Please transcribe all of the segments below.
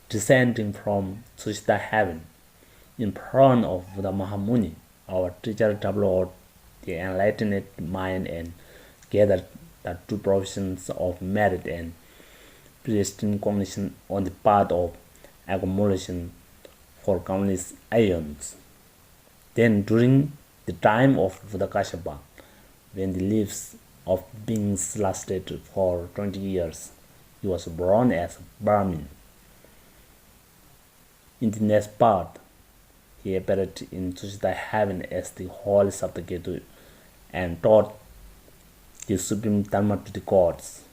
descending from Tushita Heven. In front of the Mahamuni, our teacher developed the enlightened mind and gathered the two professions of merit and predestined cognition on the path of accumulation for countless aeons. Then, during the time of the Kashyapa, when the lives of beings lasted for 20 years, he was born as a Brahmin. In the next part, he appeared in Tushita Heaven as the holy Saptaketu and taught the supreme Dharma to the gods.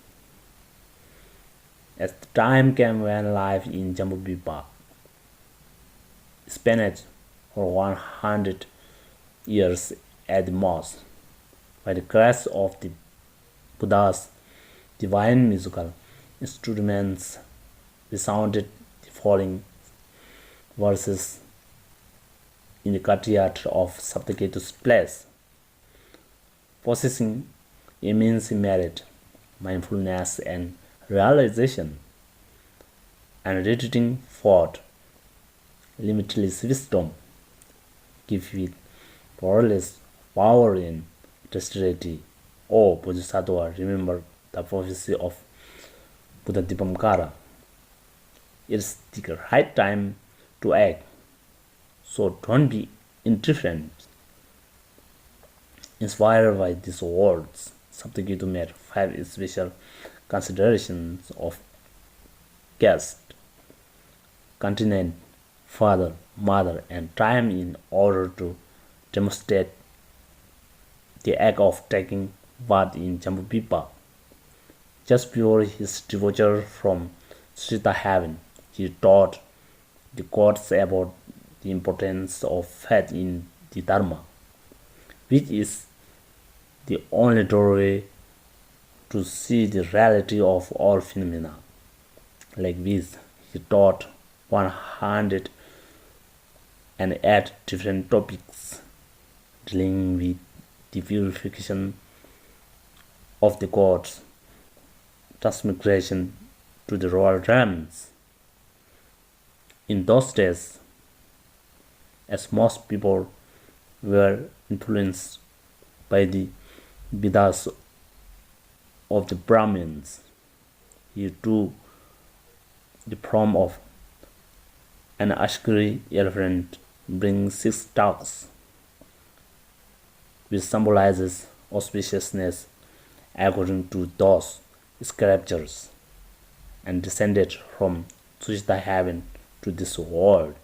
As the time came when life in Jambudvipa spanned for 100 years at the most, by the grace of the Buddha's divine musical instruments resounded the following verses in the courtyard of Saptaketu's place. Possessing immense merit, mindfulness, and realization, and radiating forth limitless wisdom, give it powerless power and dexterity. O Bodhisattva, remember the prophecy of Buddha Dipamkara. It's the right time to act, so don't be indifferent. Inspired by these words, Saptaketu made 5 special considerations of caste, continent, father, mother, and time in order to demonstrate the act of taking bath in Jambudvipa. Just before his departure from Tushita Heaven, he taught the gods about the importance of faith in the Dharma, which is the only doorway to see the reality of all phenomena. Like this, he taught 108 different topics dealing with the purification of the gods, transmigration to the royal realms. In those days, as most people were influenced by the Vedas of the Brahmins, he took the form of an Ashkari elephant bringing 6 ducks, which symbolizes auspiciousness according to those scriptures, and descended from Tushita Heaven to this world.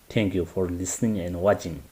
Thank you for listening and watching.